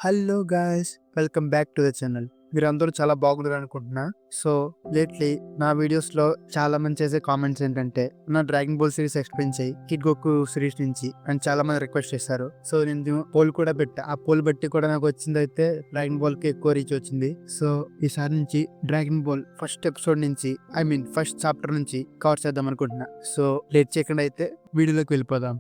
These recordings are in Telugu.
Hello guys, welcome back to the channel. మీరందరూ చాలా బాగున్నారు అనుకుంటున్నా. సో లేట్లీ నా వీడియోస్లో చాలా మంది చేసే కామెంట్స్ ఏంటంటే నా డ్రాగన్ బాల్ సిరీస్ ఎక్స్ప్లెయిన్ చేయి కిడ్ గోకు సిరీస్ నుంచి అని చాలా మంది రిక్వెస్ట్ చేశారు. సో నేను పోల్ కూడా పెట్టా. ఆ పోల్ బట్టి కూడా నాకు వచ్చింది అయితే డ్రాగన్ బాల్ కి ఎక్కువ రీచ్ వచ్చింది. సో ఈసారి నుంచి డ్రాగన్ బాల్ ఫస్ట్ ఎపిసోడ్ నుంచి ఫస్ట్ చాప్టర్ నుంచి కవర్ చేద్దాం అనుకుంటున్నా. సో లేట్ చేయకుండా అయితే వీడియోలోకి వెళ్ళిపోదాం.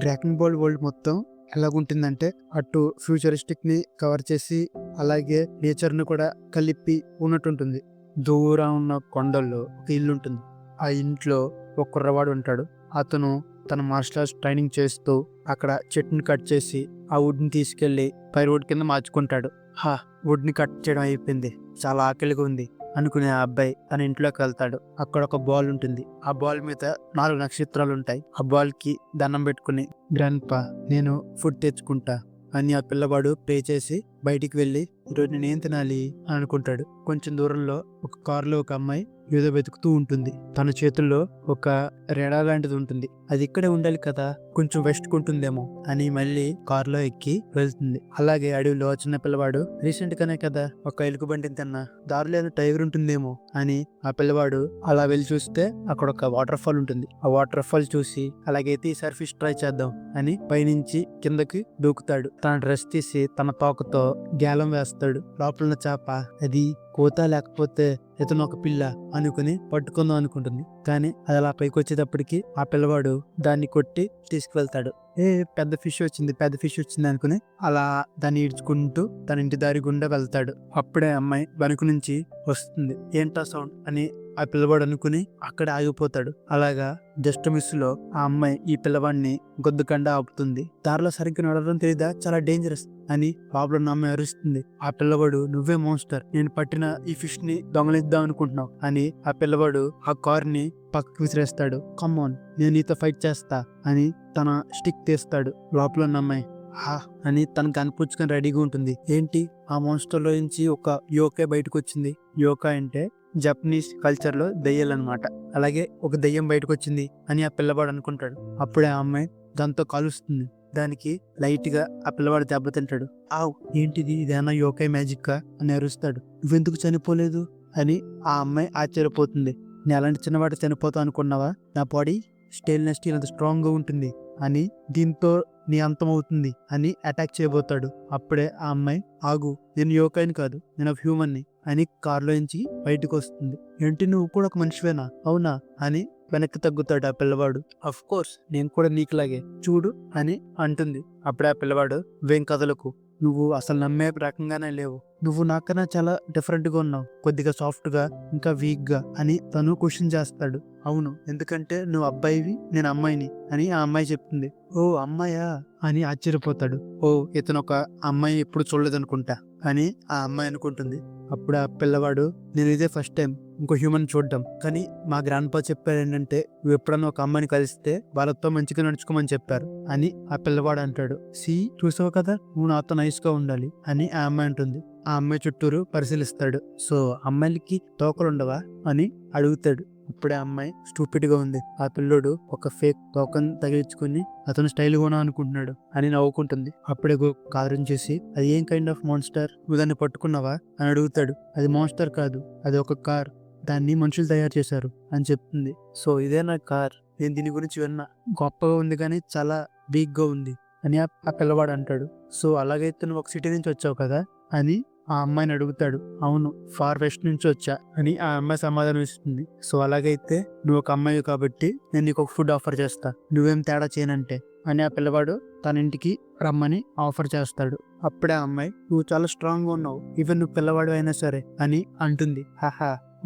డ్రాగన్ బాల్ వరల్డ్ మొత్తం ఎలాగుంటుందంటే అటు ఫ్యూచరిస్టిక్ ని కవర్ చేసి అలాగే నేచర్ ని కూడా కలిపి ఉన్నట్టుంటుంది. దూరం ఉన్న కొండల్లో ఒక ఇల్లు ఉంటుంది. ఆ ఇంట్లో ఒక కుర్రవాడు ఉంటాడు. అతను తన మార్షల్ ఆర్ట్స్ ట్రైనింగ్ చేస్తూ అక్కడ చెట్టుని కట్ చేసి ఆ వుడ్ ని తీసుకెళ్లి ఫైర్వుడ్ కింద మార్చుకుంటాడు. వుడ్ ని కట్ చేయడం అయిపోయింది, చాలా ఆకలిగా ఉంది అనుకునే ఆ అబ్బాయి తన ఇంట్లోకి వెళ్తాడు. అక్కడ ఒక బాల్ ఉంటుంది. ఆ బాల్ మీద 4 నక్షత్రాలు ఉంటాయి. ఆ బాల్ కి దండం పెట్టుకుని గ్రాండ్ పా నేను ఫుడ్ తెచ్చుకుంటా అని ఆ పిల్లవాడు ప్రే చేసి బయటికి వెళ్ళి ఈరోజు నేనేం తినాలి అని అనుకుంటాడు. కొంచెం దూరంలో ఒక కారులో ఒక అమ్మాయి ఏదో వెతుకుతూ ఉంటుంది. తన చేతుల్లో ఒక రెడా లాంటిది ఉంటుంది. అది ఇక్కడే ఉండాలి కదా, కొంచెం వెస్ట్ కుంటుందేమో అని మళ్ళీ కారులో ఎక్కి వెళ్తుంది. అలాగే అడవిలో చిన్న పిల్లవాడు రీసెంట్ గానే కదా ఒక ఎలుగు బండిని తిన్నా, దారిలో ఏదో టైగర్ ఉంటుందేమో అని ఆ పిల్లవాడు అలా వెళ్ళి చూస్తే అక్కడ ఒక వాటర్ ఫాల్ ఉంటుంది. ఆ వాటర్ ఫాల్ చూసి అలాగైతే ఈసారి ఫిష్ ట్రై చేద్దాం అని పైనుంచి కిందకి దూకుతాడు. తన డ్రెస్ తీసి తన తోకతో గ్యాలం వేస్తాడు. లోపల చేప అది కోత లేకపోతే ఇతను ఒక పిల్ల అనుకుని పట్టుకుందాం అనుకుంటుంది. కానీ అది అలా పైకి వచ్చేటప్పటికి ఆ పిల్లవాడు దాన్ని కొట్టి తీసుకువెళ్తాడు. పెద్ద ఫిష్ వచ్చింది అనుకుని అలా దాన్ని ఈడ్చుకుంటూ తన ఇంటి దారి గుండా వెళ్తాడు. అప్పుడే అమ్మాయి వెనుక నుంచి వస్తుంది. ఏంటా సౌండ్ అని ఆ పిల్లవాడు అనుకుని అక్కడ ఆగిపోతాడు. అలాగా జస్ట్ మిస్ లో ఆ అమ్మాయి ఈ పిల్లవాడిని గొద్దుకండా ఆపుతుంది. దారిలో సరిగ్గా నడవడం తెలీదా, చాలా డేంజరస్ అని ప్రాబ్లం అమ్మాయి అరుస్తుంది. ఆ పిల్లవాడు నువ్వే మోన్స్టర్, నేను పట్టిన ఈ ఫిష్ ని దొంగలిద్దాం అనుకుంటున్నావు అని ఆ పిల్లవాడు ఆ కార్ ని పక్కకు విసిరేస్తాడు. కమాన్, నేను నీతో ఫైట్ చేస్తా అని తన స్టిక్ తీస్తాడు. లోపల ఉన్న అమ్మాయి అని తనకు కనిపించుకొని రెడీగా ఉంటుంది. ఏంటి, ఆ మోన్స్టర్ లో నుంచి ఒక యోకా బయటకు వచ్చింది. యోకా అంటే జపనీస్ కల్చర్ లో దెయ్యాలన్నమాట. అలాగే ఒక దెయ్యం బయటకు వచ్చింది అని ఆ పిల్లవాడు అనుకుంటాడు. అప్పుడే ఆ అమ్మాయి దాంతో కలుస్తుంది. దానికి లైట్ గా ఆ పిల్లవాడు దెబ్బతింటాడు. ఏంటిది, ఇదేనా యోకా మ్యాజిక్ అని అరుస్తాడు. నువ్వెందుకు చనిపోలేదు అని ఆ అమ్మాయి ఆశ్చర్యపోతుంది. నేను అలాంటి చిన్నవాడు చనిపోతావు అనుకున్నావా, నా బాడీ స్టెయిన్లెస్ స్టీల్ అంత స్ట్రాంగ్ గా ఉంటుంది అని, దీంతో నీ అంతమవుతుంది అని అటాక్ చేయబోతాడు. అప్పుడే ఆ అమ్మాయి ఆగు, నేను యోకాని కాదు, నేను హ్యూమన్ ని అని కారులో నుంచి బయటకు వస్తుంది. ఏంటి, నువ్వు కూడా ఒక మనిషివేనా, అవునా అని వెనక్కి తగ్గుతాడు ఆ పిల్లవాడు. అఫ్ కోర్స్, నేను కూడా నీకులాగే, చూడు అని అంటుంది. అప్పుడే ఆ పిల్లవాడు వేం కథలకు, నువ్వు అసలు నమ్మే రకంగానే లేవు, నువ్వు నాకన్నా చాలా డిఫరెంట్ గా ఉన్నావు, కొద్దిగా సాఫ్ట్ గా ఇంకా వీక్ గా అని తను క్వశ్చన్ చేస్తాడు. అవును, ఎందుకంటే నువ్వు అబ్బాయివి, నేను అమ్మాయిని అని ఆ అమ్మాయి చెప్తుంది. ఓ అమ్మాయా అని ఆశ్చర్యపోతాడు. ఇతను ఒక అమ్మాయి ఎప్పుడు చూడలేదనుకుంటా అని ఆ అమ్మాయి అనుకుంటుంది. అప్పుడు ఆ పిల్లవాడు నేను ఇదే ఫస్ట్ టైం ఇంకో హ్యూమన్ చూడడం, కానీ మా గ్రాండ్ పా చెప్పారు ఏంటంటే నువ్వు ఎప్పుడన్నా ఒక అమ్మాయిని కలిస్తే వాళ్ళతో మంచిగా నడుచుకోమని చెప్పారు అని ఆ పిల్లవాడు అంటాడు. చూసావు కదా, నువ్వు నాతో నైస్ గా ఉండాలి అని ఆ అమ్మాయి అంటుంది. ఆ అమ్మాయి చుట్టూరు పరిశీలిస్తాడు. సో అమ్మాయిలకి తోకలుండవా అని అడుగుతాడు. అప్పుడే అమ్మాయి స్టూపిడ్ గా ఉంది. ఆ పిల్లోడు ఒక ఫేక్ టోకన్ తగిలించుకుని అతను స్టైల్ గా అనుకుంటున్నాడు అని నవ్వుకుంటుంది. అప్పుడే కారం చేసి అది ఏం కైండ్ ఆఫ్ మాన్స్టర్, నువ్వు దాన్ని పట్టుకున్నావా అని అడుగుతాడు. అది మాన్స్టర్ కాదు, అది ఒక కార్, దాన్ని మనుషులు తయారు చేశారు అని చెప్తుంది. సో ఇదే నా కార్, నేను దీని గురించి విన్నా, గొప్పగా ఉంది కానీ చాలా వీక్ గా ఉంది అని ఆ పిల్లవాడు అంటాడు. సో అలాగైతే నువ్వు ఒక సిటీ నుంచి వచ్చావు కదా అని ఆ అమ్మాయిని అడుగుతాడు. అవును, ఫార్ వెస్ట్ నుంచి వచ్చా అని ఆ అమ్మాయి సమాధానం ఇస్తుంది. సో అలాగైతే నువ్వు ఒక అమ్మాయి కాబట్టి నేను నీకు ఒక ఫుడ్ ఆఫర్ చేస్తా, నువ్వేం తేడా చేయనంటే అని ఆ పిల్లవాడు తన ఇంటికి రమ్మని ఆఫర్ చేస్తాడు. అప్పుడే ఆ అమ్మాయి నువ్వు చాలా స్ట్రాంగ్ గా ఉన్నావు, ఈవెన్ నువ్వు పిల్లవాడు అయినా సరే అని అంటుంది.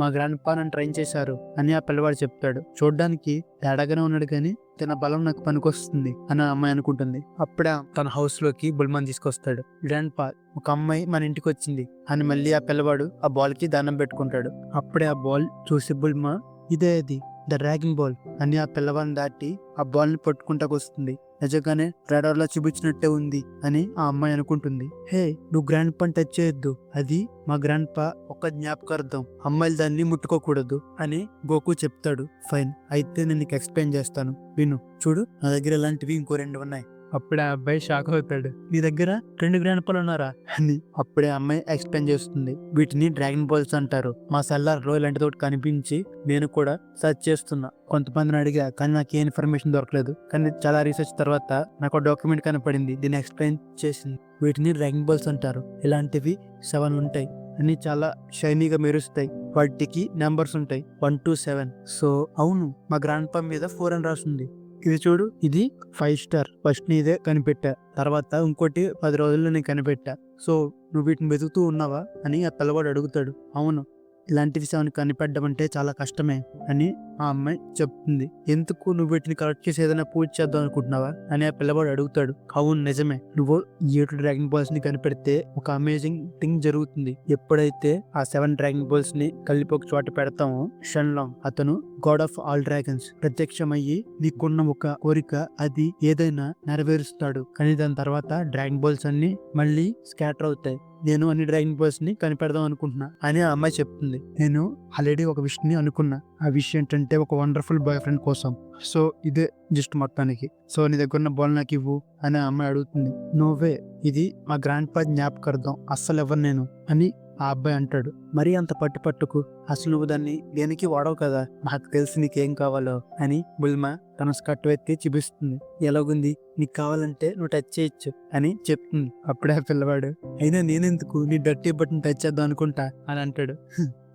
మా గ్రాండ్ పా నన్ను ట్రైన్ చేశారు అని ఆ పిల్లవాడు చెప్తాడు. చూడ్డానికి తేడాగానే ఉన్నాడు కానీ తన బలం నాకు పనికొస్తుంది అని ఆ అమ్మాయి అనుకుంటుంది. అప్పుడే తన హౌస్ లోకి బుల్మాన్ తీసుకొస్తాడు. గ్రాండ్ పా, ఒక అమ్మాయి మన ఇంటికి వచ్చింది అని మళ్ళీ ఆ పిల్లవాడు ఆ బాల్ కి దండం పెట్టుకుంటాడు. అప్పుడే ఆ బాల్ చూసి బుల్మా, ఇదే అది ద డ్రాగన్ బాల్ అని ఆ పిల్లవాడిని దాటి ఆ బాల్ ని పట్టుకుంటాకు వస్తుంది. నిజంగానే రాడార్లో చూపించినట్టే ఉంది అని ఆ అమ్మాయి అనుకుంటుంది. హే, నువ్వు గ్రాండ్ పని టచ్ చేయొద్దు, అది మా గ్రాండ్ పా ఒక జ్ఞాపకార్థం, అమ్మాయిలు దాన్ని ముట్టుకోకూడదు అని గోకు చెప్తాడు. ఫైన్, అయితే నేను నీకు ఎక్స్ప్లెయిన్ చేస్తాను, విను. చూడు, నా దగ్గర ఇలాంటివి ఇంకో 2 ఉన్నాయి. అప్పుడే ఆ అబ్బాయి షాక్ అవుతాడు. నీ దగ్గర 2 గ్రాండ్ పాలు ఉన్నారా అని. అప్పుడే అమ్మాయి ఎక్స్ప్లెయిన్ చేస్తుంది. వీటిని డ్రాగన్ బాల్స్ అంటారు. మా సెల్లార్లో ఇలాంటిది ఒకటి కనిపించి నేను కూడా సెర్చ్ చేస్తున్నా. కొంతమందిని అడిగా, కానీ నాకు ఏ ఇన్ఫర్మేషన్ దొరకలేదు. కానీ చాలా రీసెర్చ్ తర్వాత నాకు డాక్యుమెంట్ కనపడింది, దీన్ని ఎక్స్ప్లెయిన్ చేసింది. వీటిని డ్రాగన్ బాల్స్ అంటారు. ఇలాంటివి 7 ఉంటాయి అని చాలా షైనీగా మెరుస్తాయి. వాటికి నెంబర్స్ ఉంటాయి 1 to 7. సో అవును, మా గ్రాండ్ పా మీద 4 అని రాసింది. ఇది చూడు, ఇది 5 స్టార్. ఫస్ట్ నీదే కనిపెట్టా, తర్వాత ఇంకోటి 10 రోజుల్లో నేను కనిపెట్టా. సో నువ్వు వీటిని వెతుకుతూ ఉన్నావా అని ఆ పిల్లవాడు అడుగుతాడు. అవును, ఇలాంటివి 7 కనిపెట్టడం అంటే చాలా కష్టమే అని ఆ అమ్మాయి చెప్తుంది. ఎందుకు నువ్వు వీటిని కలెక్ట్ చేసి ఏదైనా పూజ చేద్దాం అనుకుంటున్నావా అని ఆ పిల్లవాడు అడుగుతాడు. అవును నిజమే, నువ్వు 7 డ్రాగన్ బాల్స్ ని కనిపెడితే ఒక అమేజింగ్ థింగ్ జరుగుతుంది. ఎప్పుడైతే ఆ 7 డ్రాగన్ బాల్స్ ని కలిపి ఒక చోట పెడతామో, షన్లాంగ్ అతను గాడ్ ఆఫ్ ఆల్ డ్రాగన్స్ ప్రత్యక్షమయ్యి నీకున్న ఒక కోరిక అది ఏదైనా నెరవేరుస్తాడు. కానీ దాని తర్వాత డ్రాగన్ బాల్స్ అన్ని మళ్ళీ స్కాటర్ అవుతాయి. నేను అన్ని డ్రాగన్ బాల్స్ ని కనిపెడదాం అనుకుంటున్నా అని ఆ అమ్మాయి చెప్తుంది. నేను ఆల్రెడీ ఒక విషయాన్ని అనుకున్నా. ఆ విషయం ఏంటంటే ఒక వండర్ఫుల్ బాయ్ ఫ్రెండ్ కోసం. సో ఇదే జస్ట్ మొత్తానికి. సో నీ దగ్గర ఉన్న బాల్ నాకు ఇవ్వు అని ఆ అమ్మాయి అడుగుతుంది. నోవే, ఇది మా గ్రాండ్ పా జ్ఞాపకార్థం, అస్సలు ఎవరు నేను అని ఆ అబ్బాయి అంటాడు. మరీ అంత పట్టుకు, అసలు నువ్వు దాన్ని దేనికి వాడవు కదా, నాకు తెలిసి నీకేం కావాలో అని బుల్మా తన స్కర్ట్ ఎత్తి చూపిస్తుంది. ఎలాగుంది, నీకు కావాలంటే నువ్వు టచ్ చేయొచ్చు అని చెప్తుంది. అప్పుడే ఆ పిల్లవాడు, అయినా నేనెందుకు నీ డర్టీ బట్టన్ టచ్ చేద్దాం అనుకుంటా అని అంటాడు.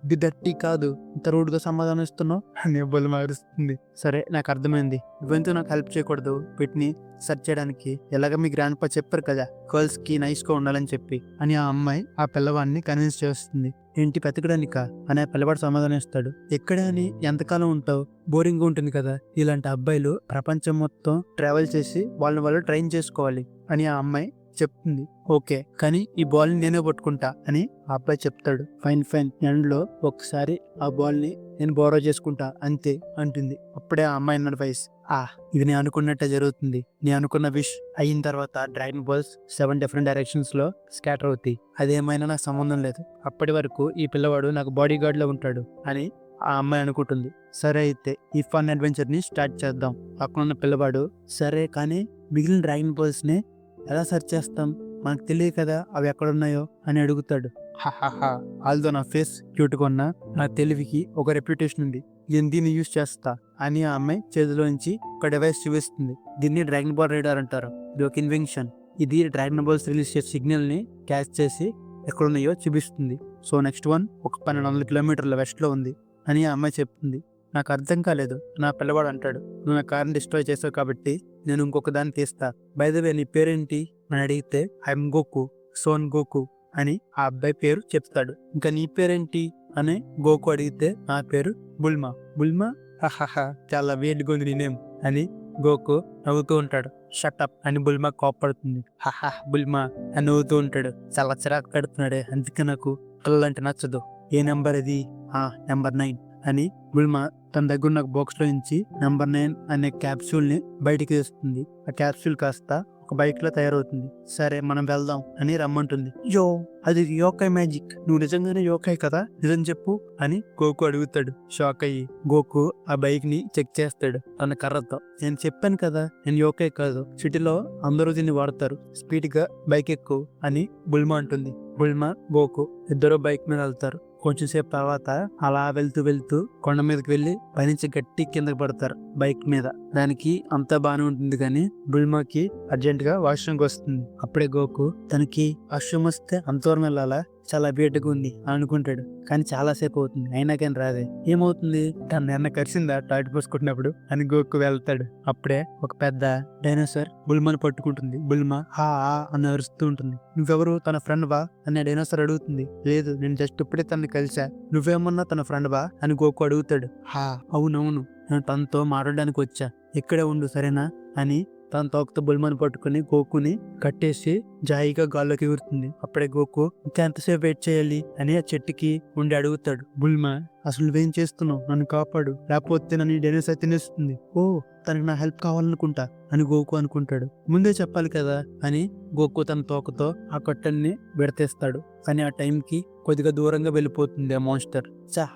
ఇది డర్టీ కాదు, ఇంత రూడ్గా సమాధానం ఇస్తున్నావు అని బుల్మా అరుస్తుంది. సరే, నాకు అర్థమైంది, నువ్వెందుకు నాకు హెల్ప్ చేయకూడదు వీటిని సెర్చ్ చేయడానికి. ఎలాగ మీ గ్రాండ్ పా చెప్పారు కదా గర్ల్స్ కి నైస్ గా ఉండాలని చెప్పి అని ఆ అమ్మాయి ఆ పిల్లవాడిని కన్విన్స్ చేస్తుంది. ఏంటి పెతకడానికా అని ఆ పిల్లవాడు సమాధానం ఇస్తాడు. ఎక్కడే అని ఎంతకాలం ఉంటావు, బోరింగ్ గా ఉంటుంది కదా. ఇలాంటి అబ్బాయిలు ప్రపంచం మొత్తం ట్రావెల్ చేసి వాళ్ళని వాళ్ళు ట్రైన్ చేసుకోవాలి అని ఆ అమ్మాయి చెప్తుంది. ఓకే, కానీ ఈ బాల్ ని నేనే పట్టుకుంటా అని ఆ అబ్బాయి చెప్తాడు. ఫైన్ ఫైన్, ఎండ్లో ఒకసారి ఆ బాల్ ని నేను బోరో చేసుకుంటా అంతే అంటుంది. అప్పుడే ఆ అమ్మాయి అన్నాడు వయసు, ఇది నేను అనుకున్నట్టే జరుగుతుంది. నేను అనుకున్న విష్ అయిన తర్వాత డ్రాగన్ బాల్స్ 7 డిఫరెంట్ డైరెక్షన్స్ లో స్కాటర్ అవుతాయి. అదేమైనా నాకు సంబంధం లేదు. అప్పటి వరకు ఈ పిల్లవాడు నాకు బాడీ గార్డ్ లో ఉంటాడు అని ఆ అమ్మాయి అనుకుంటుంది. సరే, అయితే ఈ ఫన్ అడ్వెంచర్ ని స్టార్ట్ చేద్దాం. అక్కడున్న పిల్లవాడు, సరే కానీ మిగిలిన డ్రాగన్ బాల్స్ ని ఎలా సెర్చ్ చేస్తాం, మనకు తెలియదు కదా అవి ఎక్కడున్నాయో అని అడుగుతాడు. హాహాహా, ఆల్దో నా ఫేస్ క్యూట్గా ఉన్నా నా తెలివికి ఒక రెప్యుటేషన్ ఉంది, నేను దీన్ని యూజ్ చేస్తా అని ఆ అమ్మాయి చేతిలో నుంచి ఒక డివైస్ చూపిస్తుంది. దీన్ని డ్రాగన్ బాల్ రేడార్ అంటారు. ఇది ఒక ఇన్వెన్షన్. ఇది డ్రాగన్ బాల్స్ రిలీజ్ చేసే సిగ్నల్ ని క్యాచ్ చేసి ఎక్కడున్నాయో చూపిస్తుంది. సో నెక్స్ట్ వన్ ఒక 1200 కిలోమీటర్ల వెస్ట్ లో ఉంది అని ఆ అమ్మాయి చెప్తుంది. నాకు అర్థం కాలేదు, నా పిల్లవాడు అంటాడు. నువ్వు నా కార్ని డిస్ట్రాయ్ చేసావు కాబట్టి నేను ఇంకొక దాన్ని తీస్తా. బై ద వే, నీ పేరేంటి అని అడిగితే ఐఎమ్ గోకు, సోన్ గోకు అని ఆ అబ్బాయి పేరు చెప్తాడు. ఇంకా నీ పేరేంటి అని గోకు అడిగితే నా పేరు బుల్మా. బుల్మా, హాహాహా, చాలా వేడిగా ఉంది నీ నేమ్ అని గోకు నవ్వుతూ ఉంటాడు. షటప్ అని బుల్మా కోప్పడుతుంది. హాహా, బుల్మా అని నవ్వుతూ ఉంటాడు. చాలా చిరాకు పెడుతున్నాడే, అందుకే నాకు పిల్లలంటే నచ్చదు. ఏ నెంబర్ అది? నెంబర్ 9 అని బుల్మా తన దగ్గర ఉన్న బాక్స్ లో నుంచి నెంబర్ 9 అనే క్యాప్సూల్ ని బయటికి తీస్తుంది. ఆ క్యాప్సూల్ కాస్త ఒక బైక్ లో తయారవుతుంది. సరే, మనం వెళ్దాం అని రమ్మంటుంది. యో, అది యోకాయ్ మ్యాజిక్, నువ్వు నిజంగానే యోకాయ్ కదా, నిజం చెప్పు అని గోకు అడుగుతాడు. షాక్ అయ్యి గోకు ఆ బైక్ ని చెక్ చేస్తాడు తన కర్రతో. నేను చెప్పాను కదా నేను యోకాయ్ కాదు, సిటీలో అందరూ దీన్ని వాడతారు, స్పీడ్ గా బైక్ ఎక్కువ అని బుల్మా అంటుంది. బుల్మా గోకు ఇద్దరు బైక్ మీద వెళ్తారు. కొంచెం సేపు తర్వాత అలా వెళ్తూ కొండ మీదకి వెళ్ళి పైనుంచి గట్టి కిందకి పడతారు బైక్ మీద. దానికి అంతా బానే ఉంటుంది కానీ బుల్మాకి అర్జెంట్ గా వాష్రూమ్కి వస్తుంది. అప్పుడే గోకు తనకి వాష్రూమ్ వస్తే అంతవరం వెళ్ళాలా, చాలా వేటుగా ఉంది అనుకుంటాడు. కానీ చాలా సేపు అవుతుంది, అయినా కానీ రాదే. ఏమవుతుంది, తన ఎన్న కరిసిందా టాయిలెట్ పోసుకుంటున్నప్పుడు అని గోకు వెళ్తాడు. అప్పుడే ఒక పెద్ద డైనోసార్ బుల్మాని పట్టుకుంటుంది. బుల్మా హా అని అరుస్తూ ఉంటుంది. నువ్వెవరు, తన ఫ్రెండ్ వా అని డైనోసార్ అడుగుతుంది. లేదు, నేను జస్ట్ ఇప్పుడే తనని కలిసా, నువ్వేమన్నా తన ఫ్రెండ్ వా అని గోకు అడుగుతాడు. అవునవును, నేను తనతో మాట్లాడడానికి వచ్చా, ఇక్కడే ఉండు సరేనా అని తన తోకతో బుల్మాని పట్టుకుని గోకుని కట్టేసి జాయిగా గాల్లోకి ఎగురుతుంది. అప్పుడే గోకు ఇంకా ఎంతసేపు వెయిట్ చేయాలి అని ఆ చెట్టుకి ఉండి అడుగుతాడు. బుల్మా, అసలు నువ్వేం చేస్తున్నావు, నన్ను కాపాడు, లేకపోతే నన్ను డైనోసార్ తినేస్తుంది. ఓ, తనకి నా హెల్ప్ కావాలనుకుంటా అని గోకు అనుకుంటాడు. ముందే చెప్పాలి కదా అని గోకు తన తోకతో ఆ కట్టెల్ని విడతీస్తాడు. కానీ ఆ టైంకి కొద్దిగా దూరంగా వెళ్ళిపోతుంది ఆ మాన్స్టర్.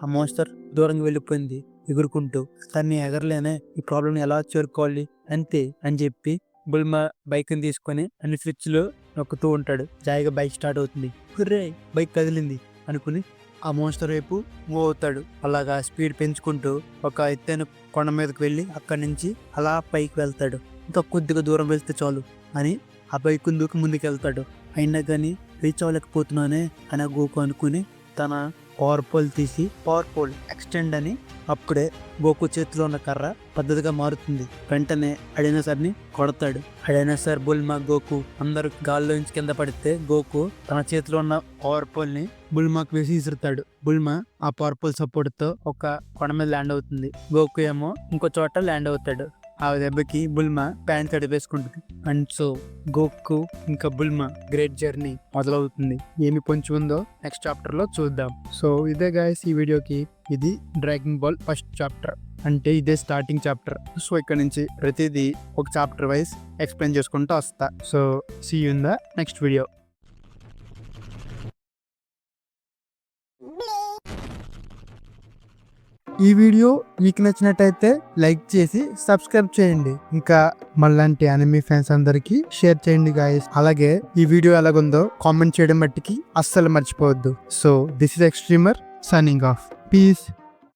ఆ మాన్స్టర్ దూరంగా వెళ్ళిపోయింది ఎగురుకుంటూ. తన్ని ఎగరలేనే, ఈ ప్రాబ్లం ఎలా చేరుకోవాలి అంతే అని చెప్పి బుల్మా బైక్ని తీసుకొని అన్ని స్విచ్లు నొక్కుతూ ఉంటాడు. జాయిగా బైక్ స్టార్ట్ అవుతుంది. హుర్రే, బైక్ కదిలింది అనుకుని ఆ మోన్స్టర్ వైపు మూవ్ అవుతాడు. అలాగా స్పీడ్ పెంచుకుంటూ ఒక ఎత్తైన కొండ మీదకి వెళ్ళి అక్కడి నుంచి అలా పైకి వెళ్తాడు. ఇంకా కొద్దిగా దూరం వెళ్తే చాలు అని ఆ బైక్ దూకి ముందుకు వెళ్తాడు. అయినా కానీ రీచ్ అవ్వలేకపోతున్నానే అని గోకు అనుకుని తన పవర్ పోల్ తీసి పవర్ పోల్ ఎక్స్టెండ్ అని అప్పుడే గోకు చేతిలో ఉన్న కర్ర పద్ధతిగా మారుతుంది. వెంటనే డైనోసార్ని కొడతాడు. డైనోసార్, బుల్మా, గోకు అందరూ గాల్లో నుంచి కింద పడితే గోకు తన చేతిలో ఉన్న పవర్ పోల్ ని బుల్మాకు వేసి విసురుతాడు. బుల్మా ఆ పవర్ పోల్ సపోర్ట్ తో ఒక కొండ మీద ల్యాండ్ అవుతుంది. గోకు ఏమో ఇంకో చోట ల్యాండ్ అవుతాడు. ఆ దెబ్బకి బుల్మా ప్యాంట్ తడిపేసుకుంటుంది. అండ్ సో గోకు ఇంకా బుల్మా గ్రేట్ జర్నీ మొదలవుతుంది. ఏమి పొంచి ఉందో నెక్స్ట్ చాప్టర్ లో చూద్దాం. సో ఇదే గైస్ ఈ వీడియోకి. ఇది డ్రాగన్ బాల్ ఫస్ట్ చాప్టర్, అంటే ఇదే స్టార్టింగ్ చాప్టర్. సో ఇక్కడ నుంచి ప్రతిదీ ఒక చాప్టర్ వైజ్ ఎక్స్ప్లెయిన్ చేసుకుంటూ వస్తా. So see you in the next video. ఈ వీడియో మీకు నచ్చినట్టయితే లైక్ చేసి సబ్స్క్రైబ్ చేయండి. ఇంకా మళ్ళంటి అనిమీ ఫ్యాన్స్ అందరికి షేర్ చేయండి గాయస్. అలాగే ఈ వీడియో ఎలాగుందో కామెంట్ చేయడం మట్టికి అస్సలు మర్చిపోవద్దు. So this is Xtreamer signing off. Piece.